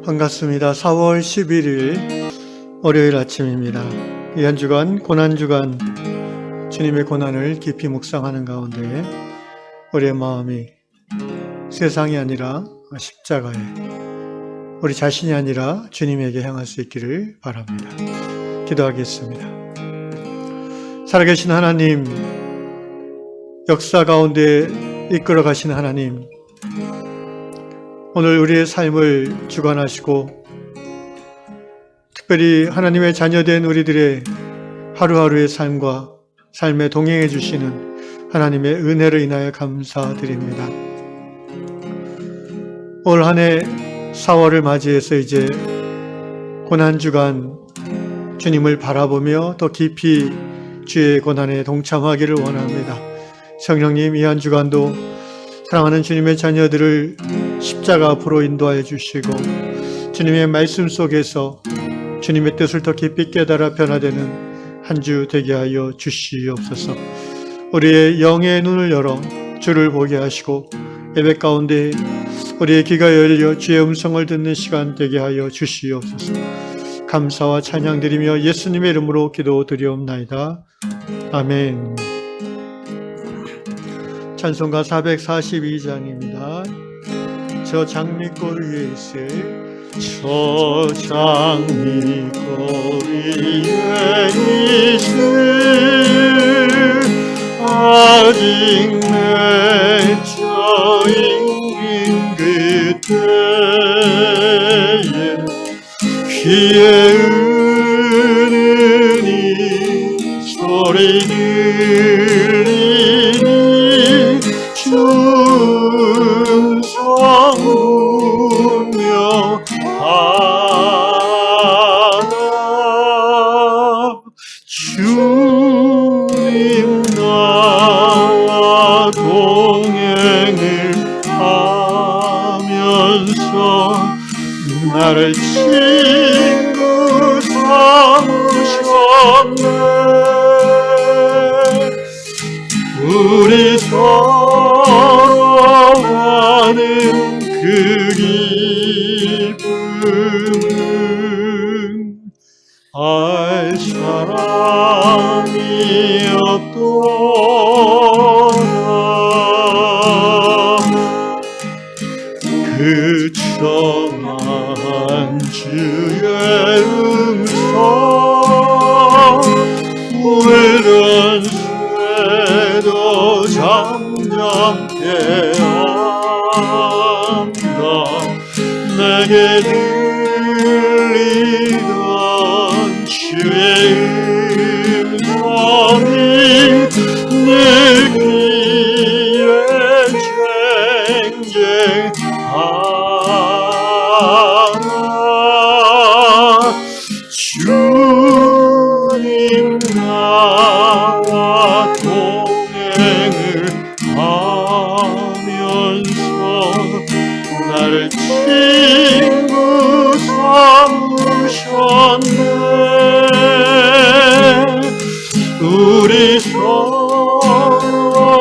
반갑습니다. 4월 11일 월요일 아침입니다. 이 한 주간 고난주간 주님의 고난을 깊이 묵상하는 가운데 우리의 마음이 세상이 아니라 십자가에, 우리 자신이 아니라 주님에게 향할 수 있기를 바랍니다. 기도하겠습니다. 살아계신 하나님, 역사 가운데 이끌어 가시는 하나님, 오늘 우리의 삶을 주관하시고 특별히 하나님의 자녀된 우리들의 하루하루의 삶과 삶에 동행해 주시는 하나님의 은혜를 인하여 감사드립니다. 올 한 해 4월을 맞이해서 이제 고난주간 주님을 바라보며 더 깊이 주의 고난에 동참하기를 원합니다. 성령님, 이 한 주간도 사랑하는 주님의 자녀들을 십자가 앞으로 인도하여 주시고 주님의 말씀 속에서 주님의 뜻을 더 깊이 깨달아 변화되는 한 주 되게 하여 주시옵소서. 우리의 영의 눈을 열어 주를 보게 하시고 예배 가운데 우리의 귀가 열려 주의 음성을 듣는 시간 되게 하여 주시옵소서. 감사와 찬양 드리며 예수님의 이름으로 기도드리옵나이다. 아멘. 찬송가 442장입니다. 저 장미꽃 위에 있을, 저 장미꽃 위에 있을 아직 맺혀 있는 그때에 귀에 은은히 소리 들리니 충성 운명하다. 주님 나와 동행을 하면서 나를 친구 삼으셨네. 우리 서로 하는 그 기쁨은 알 사람이 없도다. 그 청한 주의 음성 울던 도 잠잠케 한다. 내게 들리던 주의 음성이 내 귀에 쟁쟁하나. 주님 나와 하면서 나를 친구 삼으셨네. 우리 서로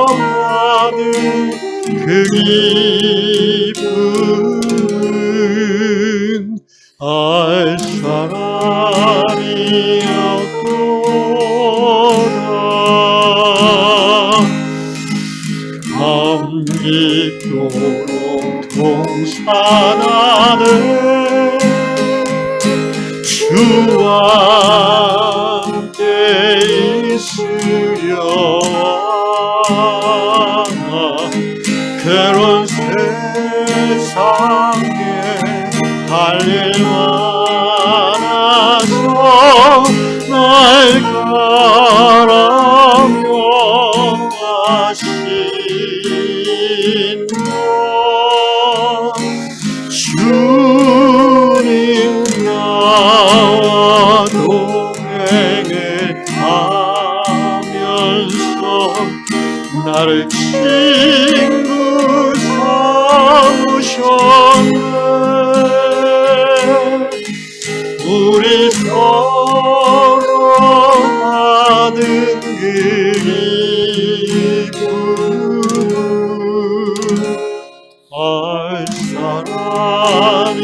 받은 그 기쁨은 알 사람이 없도다. 깊도록 동산하네. 주와 함께 있으려 하나. 괴로운 세상에 할 일 많아서 날 가라며 하시 주님 나와 동행을 하면서 나를 친구 삼으셨네. 우리 서로 받은 그 기쁨 알 사람이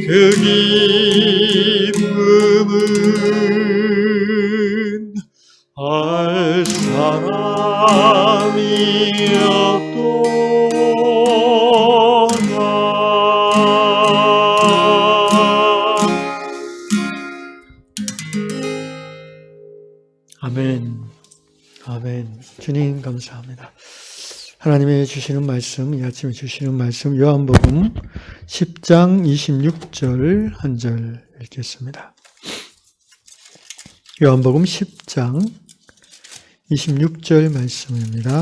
그 기쁨은 알 사람이 없도다. 아멘. 아멘. 주님 감사합니다. 하나님의 주시는 말씀, 이 아침에 주시는 말씀, 요한복음 10장 26절 한 절 읽겠습니다. 요한복음 10장 26절 말씀입니다.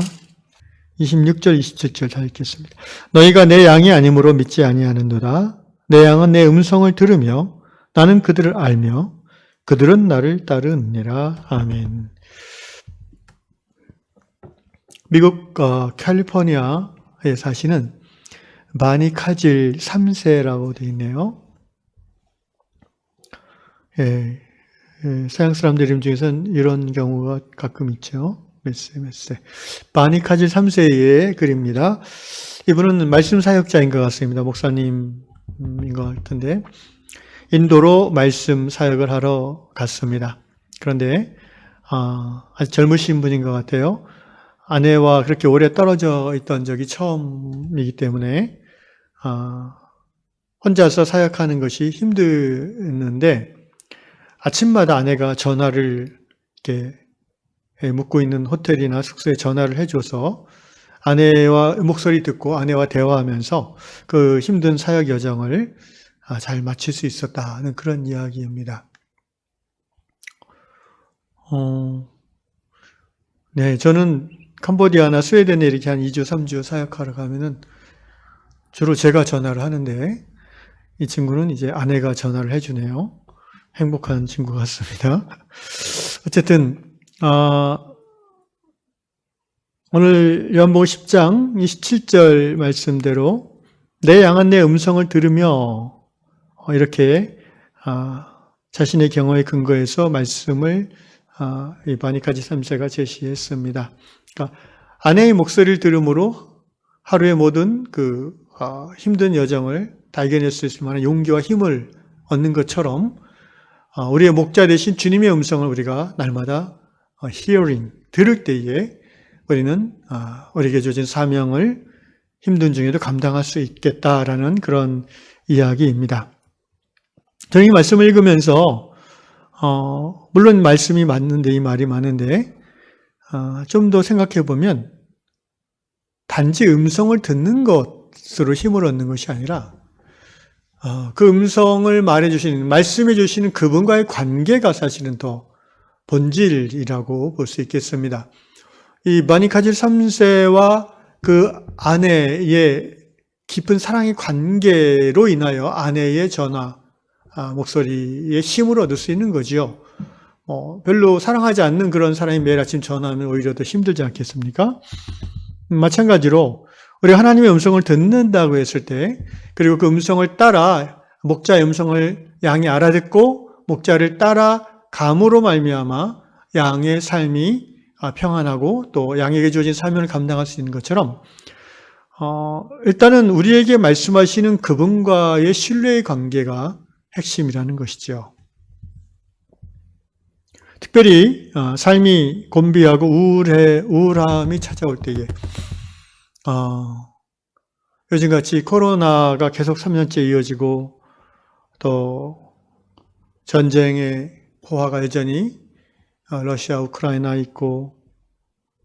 26절, 27절 다 읽겠습니다. 너희가 내 양이 아니므로 믿지 아니하는도다. 내 양은 내 음성을 들으며 나는 그들을 알며 그들은 나를 따르느니라. 아멘. 미국 캘리포니아에 사시는 마니카질 3세라고 되어 있네요. 서양 사람들 이름 중에서는 이런 경우가 가끔 있죠. 몇 세. 마니카질 3세의 글입니다. 이분은 말씀 사역자인 것 같습니다. 목사님인 것 같은데 인도로 말씀 사역을 하러 갔습니다. 그런데 아주 젊으신 분인 것 같아요. 아내와 그렇게 오래 떨어져 있던 적이 처음이기 때문에 혼자서 사역하는 것이 힘드는데 아침마다 아내가 전화를 이렇게 묵고 있는 호텔이나 숙소에 전화를 해줘서 아내와 목소리 듣고 아내와 대화하면서 그 힘든 사역 여정을 잘 마칠 수 있었다는 그런 이야기입니다. 네, 저는 캄보디아나 스웨덴에 이렇게 한 2주, 3주 사역하러 가면은 주로 제가 전화를 하는데 이 친구는 이제 아내가 전화를 해주네요. 행복한 친구 같습니다. 어쨌든, 오늘 요한복음 10장 27절 말씀대로 내 양은 내 음성을 들으며 이렇게 자신의 경험에 근거해서 말씀을 이 마니카질 3세가 제시했습니다. 그러니까 아내의 목소리를 들음으로 하루의 모든 그 힘든 여정을 다 이겨낼 수 있을 만한 용기와 힘을 얻는 것처럼 우리의 목자 되신 주님의 음성을 우리가 날마다 hearing, 들을 때에 우리는 우리에게 주어진 사명을 힘든 중에도 감당할 수 있겠다라는 그런 이야기입니다. 저는 이 말씀을 읽으면서 물론 말씀이 맞는데 이 말이 많은데 좀 더 생각해 보면 단지 음성을 듣는 것으로 힘을 얻는 것이 아니라 그 음성을 말해 주시는 말씀해 주시는 그분과의 관계가 사실은 더 본질이라고 볼 수 있겠습니다. 이 마니카질 3세와 그 아내의 깊은 사랑의 관계로 인하여 아내의 전화, 목소리에 힘을 얻을 수 있는 거지요. 별로 사랑하지 않는 그런 사람이 매일 아침 전화하면 오히려 더 힘들지 않겠습니까? 마찬가지로 우리가 하나님의 음성을 듣는다고 했을 때 그리고 그 음성을 따라 목자의 음성을 양이 알아듣고 목자를 따라 감으로 말미암아 양의 삶이 평안하고 또 양에게 주어진 사명을 감당할 수 있는 것처럼 일단은 우리에게 말씀하시는 그분과의 신뢰의 관계가 핵심이라는 것이죠. 특별히 삶이 곤비하고 우울함이 찾아올 때에 요즘같이 코로나가 계속 3년째 이어지고 또 전쟁의 포화가 여전히 러시아, 우크라이나 있고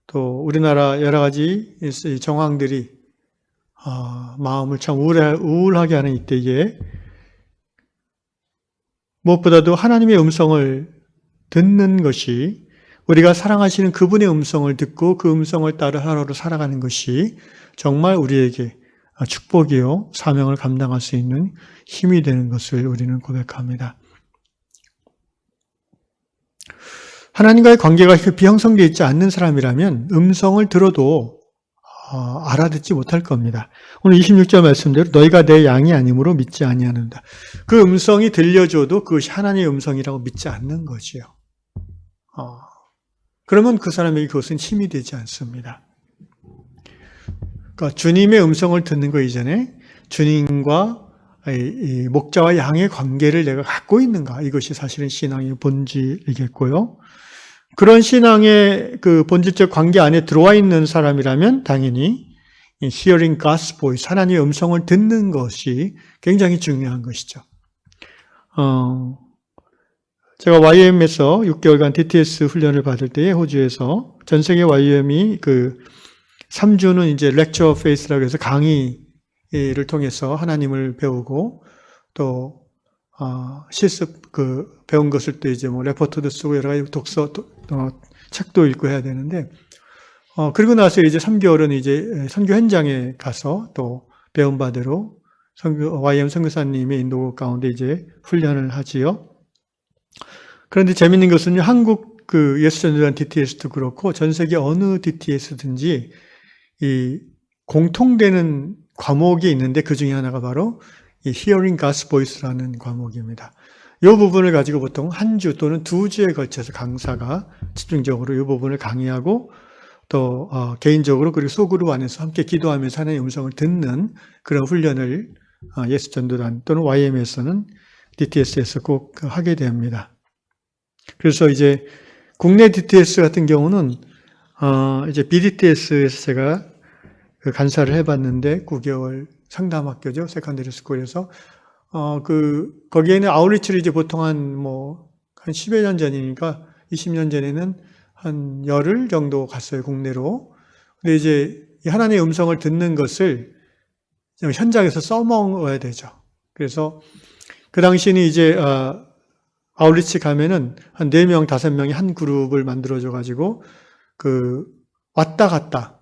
또 우리나라 여러 가지 정황들이 마음을 참 우울하게 하는 이때에 무엇보다도 하나님의 음성을 듣는 것이 우리가 사랑하시는 그분의 음성을 듣고 그 음성을 따라 하루를 살아가는 것이 정말 우리에게 축복이요 사명을 감당할 수 있는 힘이 되는 것을 우리는 고백합니다. 하나님과의 관계가 깊이 형성되어 있지 않는 사람이라면 음성을 들어도 알아듣지 못할 겁니다. 오늘 26절 말씀대로 너희가 내 양이 아니므로 믿지 아니하는다. 그 음성이 들려줘도 그것이 하나님의 음성이라고 믿지 않는 거지요. 그러면 그 사람에게 그것은 힘이 되지 않습니다. 그러니까 주님의 음성을 듣는 것 이전에 주님과 이 목자와 양의 관계를 내가 갖고 있는가? 이것이 사실은 신앙의 본질이겠고요. 그런 신앙의 그 본질적 관계 안에 들어와 있는 사람이라면 당연히 hearing God's voice, 하나님의 음성을 듣는 것이 굉장히 중요한 것이죠. 제가 YM에서 6개월간 DTS 훈련을 받을 때에 호주에서 전 세계 YM이 그 3주는 이제 lecture of faith라고 해서 강의를 통해서 하나님을 배우고 또 실습 배운 것을 또 이제 뭐 레포트도 쓰고 여러 가지 책도 읽고 해야 되는데 그리고 나서 이제 3개월은 이제 선교 현장에 가서 또 배운 바대로 YM 선교사님의 인도 가운데 이제 훈련을 하지요. 그런데 재밌는 것은요, 한국 그 예수전도단 DTS도 그렇고 전 세계 어느 DTS든지 이 공통되는 과목이 있는데 그 중에 하나가 바로 이 Hearing God's Voice라는 과목입니다. 이 부분을 가지고 보통 한 주 또는 2주에 걸쳐서 강사가 집중적으로 이 부분을 강의하고 또 개인적으로 그리고 소그룹 안에서 함께 기도하면서 하나님의 음성을 듣는 그런 훈련을 예수전도단 또는 YM에서는 DTS에서 꼭 하게 됩니다. 그래서 이제 국내 DTS 같은 경우는 이제 BDTS에서 제가 간사를 해봤는데 9개월 상담학교죠. 세컨더리 스쿨에서 거기에는 아웃리치를 이제 보통 한 10여 년 전이니까 20년 전에는 한 열흘 정도 갔어요, 국내로. 근데 이제 하나님의 음성을 듣는 것을 현장에서 써먹어야 되죠. 그래서 그 당시에는 이제 아웃리치 가면은 한 4명, 5명이 한 그룹을 만들어줘가지고 왔다 갔다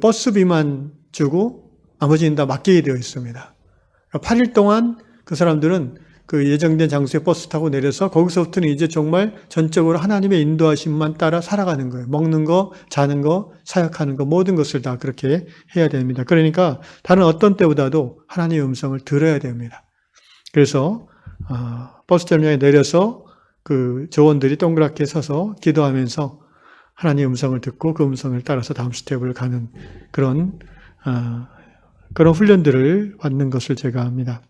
버스비만 주고 나머지는 다 맡기게 되어 있습니다. 8일 동안 그 사람들은 그 예정된 장소에 버스 타고 내려서 거기서부터는 이제 정말 전적으로 하나님의 인도하심만 따라 살아가는 거예요. 먹는 거, 자는 거, 사역하는 거 모든 것을 다 그렇게 해야 됩니다. 그러니까 다른 어떤 때보다도 하나님의 음성을 들어야 됩니다. 그래서 버스 정류장에 내려서 그 조원들이 동그랗게 서서 기도하면서 하나님의 음성을 듣고 그 음성을 따라서 다음 스텝을 가는 그런 훈련들을 받는 것을 제가 합니다.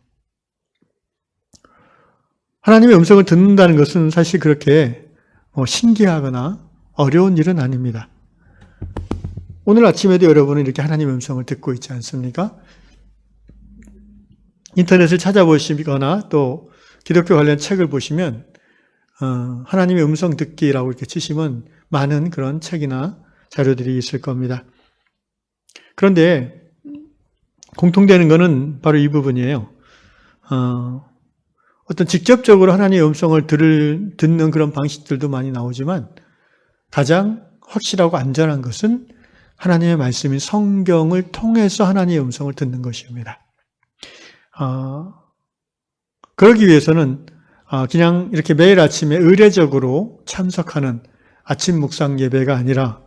하나님의 음성을 듣는다는 것은 사실 그렇게 신기하거나 어려운 일은 아닙니다. 오늘 아침에도 여러분은 이렇게 하나님의 음성을 듣고 있지 않습니까? 인터넷을 찾아보시거나 또 기독교 관련 책을 보시면 하나님의 음성 듣기라고 이렇게 치시면 많은 그런 책이나 자료들이 있을 겁니다. 그런데 공통되는 것은 바로 이 부분이에요. 어떤 직접적으로 하나님의 음성을 듣는 그런 방식들도 많이 나오지만 가장 확실하고 안전한 것은 하나님의 말씀인 성경을 통해서 하나님의 음성을 듣는 것입니다. 그러기 위해서는 그냥 이렇게 매일 아침에 의례적으로 참석하는 아침 묵상 예배가 아니라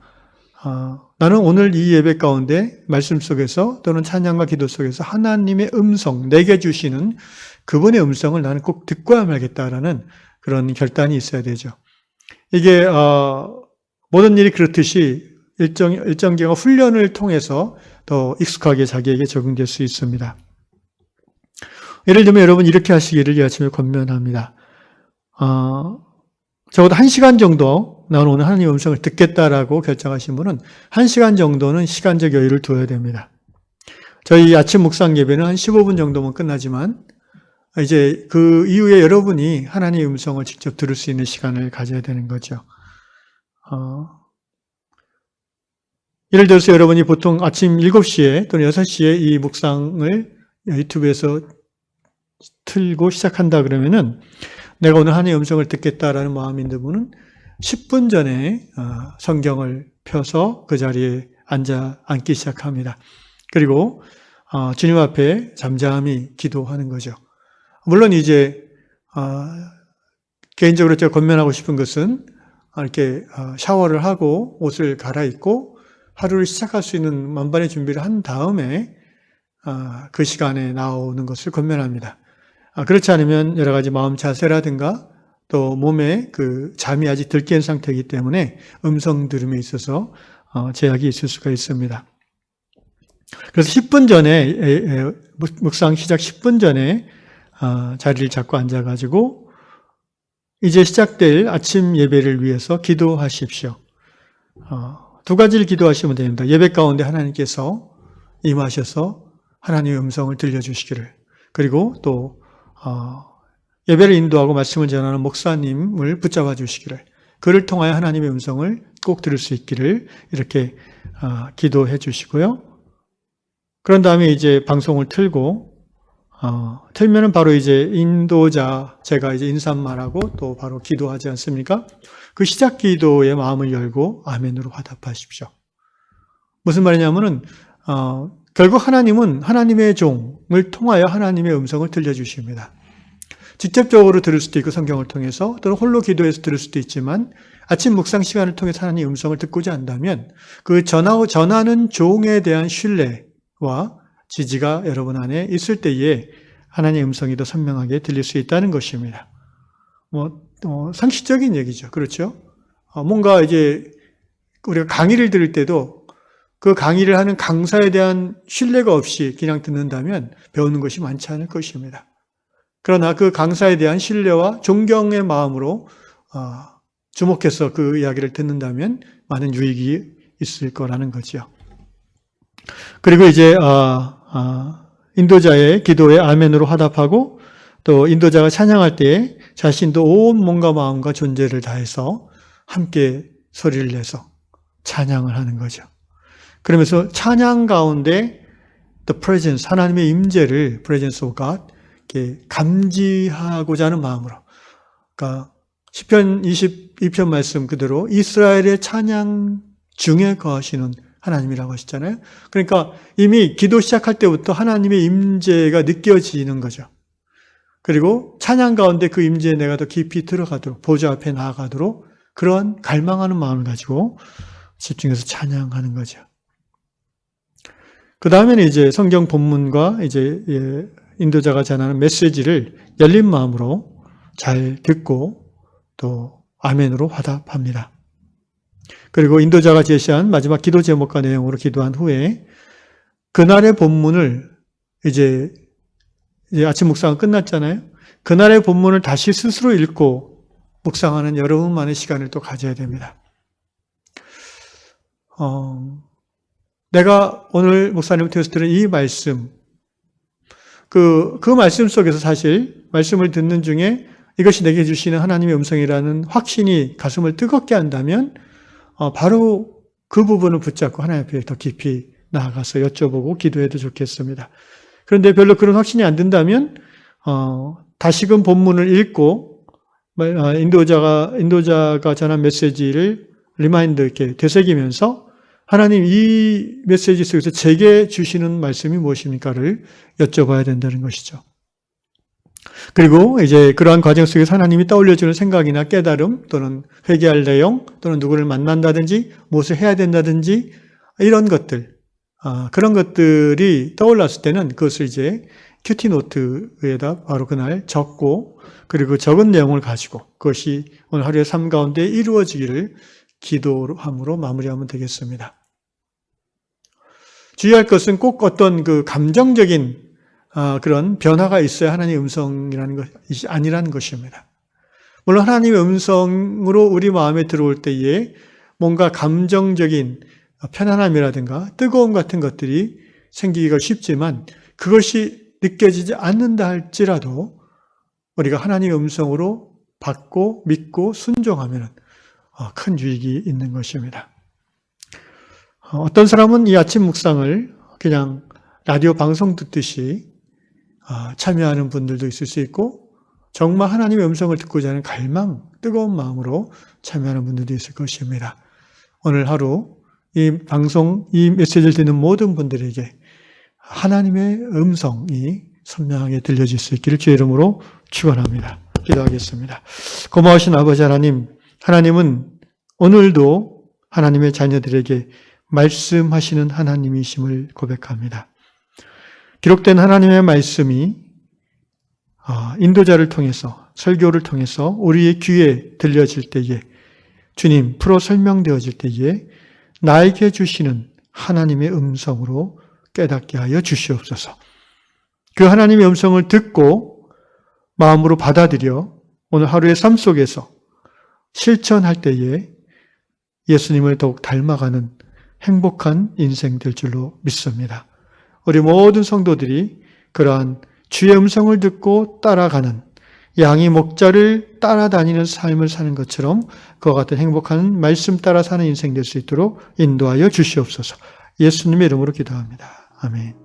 나는 오늘 이 예배 가운데 말씀 속에서 또는 찬양과 기도 속에서 하나님의 음성, 내게 주시는 그분의 음성을 나는 꼭 듣고야 말겠다라는 그런 결단이 있어야 되죠. 이게 모든 일이 그렇듯이 일정 기간 훈련을 통해서 더 익숙하게 자기에게 적응될 수 있습니다. 예를 들면 여러분 이렇게 하시기를 이 아침에 권면합니다. 적어도 1시간 정도 나는 오늘 하나님의 음성을 듣겠다라고 결정하신 분은 1시간 정도는 시간적 여유를 두어야 됩니다. 저희 아침 묵상 예배는 한 15분 정도면 끝나지만 이제 그 이후에 여러분이 하나님의 음성을 직접 들을 수 있는 시간을 가져야 되는 거죠. 예를 들어서 여러분이 보통 아침 7시에 또는 6시에 이 묵상을 유튜브에서 틀고 시작한다 그러면은 내가 오늘 하나님의 음성을 듣겠다라는 마음이 있는 분은 10분 전에 성경을 펴서 그 자리에 앉기 시작합니다. 그리고 주님 앞에 잠잠히 기도하는 거죠. 물론 이제 개인적으로 제가 권면하고 싶은 것은 이렇게 샤워를 하고 옷을 갈아입고 하루를 시작할 수 있는 만반의 준비를 한 다음에 그 시간에 나오는 것을 권면합니다. 그렇지 않으면 여러 가지 마음 자세라든가 또 몸에 그 잠이 아직 덜 깬 상태이기 때문에 음성 들음에 있어서 제약이 있을 수가 있습니다. 그래서 10분 전에, 묵상 시작 10분 전에 자리를 잡고 앉아가지고 이제 시작될 아침 예배를 위해서 기도하십시오. 두 가지를 기도하시면 됩니다. 예배 가운데 하나님께서 임하셔서 하나님의 음성을 들려주시기를, 그리고 또 예배를 인도하고 말씀을 전하는 목사님을 붙잡아 주시기를, 그를 통하여 하나님의 음성을 꼭 들을 수 있기를 이렇게 기도해 주시고요. 그런 다음에 이제 방송을 틀고 틀면은 바로 이제 인도자, 제가 이제 인사말하고 또 바로 기도하지 않습니까? 그 시작 기도의 마음을 열고 아멘으로 화답하십시오. 무슨 말이냐면은 결국 하나님은 하나님의 종을 통하여 하나님의 음성을 들려주십니다. 직접적으로 들을 수도 있고 성경을 통해서, 또는 홀로 기도해서 들을 수도 있지만 아침 묵상 시간을 통해서 하나님의 음성을 듣고자 한다면 그 전하는 종에 대한 신뢰와 지지가 여러분 안에 있을 때에 하나님의 음성이 더 선명하게 들릴 수 있다는 것입니다. 상식적인 얘기죠. 그렇죠? 뭔가 이제 우리가 강의를 들을 때도 그 강의를 하는 강사에 대한 신뢰가 없이 그냥 듣는다면 배우는 것이 많지 않을 것입니다. 그러나 그 강사에 대한 신뢰와 존경의 마음으로 주목해서 그 이야기를 듣는다면 많은 유익이 있을 거라는 거죠. 그리고 이제 인도자의 기도에 아멘으로 화답하고, 또 인도자가 찬양할 때에 자신도 온 몸과 마음과 존재를 다해서 함께 소리를 내서 찬양을 하는 거죠. 그러면서 찬양 가운데 the presence, 하나님의 임재를, presence of God, 이렇게 감지하고자 하는 마음으로, 그러니까 시편 22편 말씀 그대로 이스라엘의 찬양 중에 거하시는 하나님이라고 하셨잖아요. 그러니까 이미 기도 시작할 때부터 하나님의 임재가 느껴지는 거죠. 그리고 찬양 가운데 그 임재에 내가 더 깊이 들어가도록, 보좌 앞에 나아가도록 그런 갈망하는 마음을 가지고 집중해서 찬양하는 거죠. 그 다음에는 이제 성경 본문과 이제 인도자가 전하는 메시지를 열린 마음으로 잘 듣고 또 아멘으로 화답합니다. 그리고 인도자가 제시한 마지막 기도 제목과 내용으로 기도한 후에 그날의 본문을 이제 아침 묵상은 끝났잖아요. 그날의 본문을 다시 스스로 읽고 묵상하는 여러분만의 시간을 또 가져야 됩니다. 내가 오늘 목사님 통해서 들은 이 말씀, 그 말씀 속에서 사실 말씀을 듣는 중에 이것이 내게 주시는 하나님의 음성이라는 확신이 가슴을 뜨겁게 한다면 바로 그 부분을 붙잡고 하나님 앞에 더 깊이 나아가서 여쭤보고 기도해도 좋겠습니다. 그런데 별로 그런 확신이 안 든다면 다시금 본문을 읽고 인도자가 전한 메시지를 리마인드 이렇게 되새기면서 하나님 이 메시지 속에서 제게 주시는 말씀이 무엇입니까를 여쭤봐야 된다는 것이죠. 그리고 이제 그러한 과정 속에서 하나님이 떠올려주는 생각이나 깨달음, 또는 회개할 내용, 또는 누구를 만난다든지 무엇을 해야 된다든지 이런 것들, 그런 것들이 떠올랐을 때는 그것을 이제 큐티노트에다 바로 그날 적고, 그리고 적은 내용을 가지고 그것이 오늘 하루의 삶 가운데 이루어지기를 기도함으로 마무리하면 되겠습니다. 주의할 것은 꼭 어떤 그 감정적인 그런 변화가 있어야 하나님의 음성이라는 것이 아니라는 것입니다. 물론 하나님의 음성으로 우리 마음에 들어올 때에 뭔가 감정적인 편안함이라든가 뜨거움 같은 것들이 생기기가 쉽지만 그것이 느껴지지 않는다 할지라도 우리가 하나님의 음성으로 받고 믿고 순종하면 큰 유익이 있는 것입니다. 어떤 사람은 이 아침 묵상을 그냥 라디오 방송 듣듯이 참여하는 분들도 있을 수 있고, 정말 하나님의 음성을 듣고자 하는 갈망, 뜨거운 마음으로 참여하는 분들도 있을 것입니다. 오늘 하루 이 방송, 이 메시지를 듣는 모든 분들에게 하나님의 음성이 선명하게 들려질 수 있기를 주의 이름으로 축원합니다. 기도하겠습니다. 고마우신 아버지 하나님, 하나님은 오늘도 하나님의 자녀들에게 말씀하시는 하나님이심을 고백합니다. 기록된 하나님의 말씀이 인도자를 통해서, 설교를 통해서 우리의 귀에 들려질 때에, 주님 풀어 설명되어질 때에 나에게 주시는 하나님의 음성으로 깨닫게 하여 주시옵소서. 그 하나님의 음성을 듣고 마음으로 받아들여 오늘 하루의 삶 속에서 실천할 때에 예수님을 더욱 닮아가는 행복한 인생 될 줄로 믿습니다. 우리 모든 성도들이 그러한 주의 음성을 듣고 따라가는 양이 목자를 따라다니는 삶을 사는 것처럼 그와 같은 행복한 말씀 따라 사는 인생 될 수 있도록 인도하여 주시옵소서. 예수님의 이름으로 기도합니다. 아멘.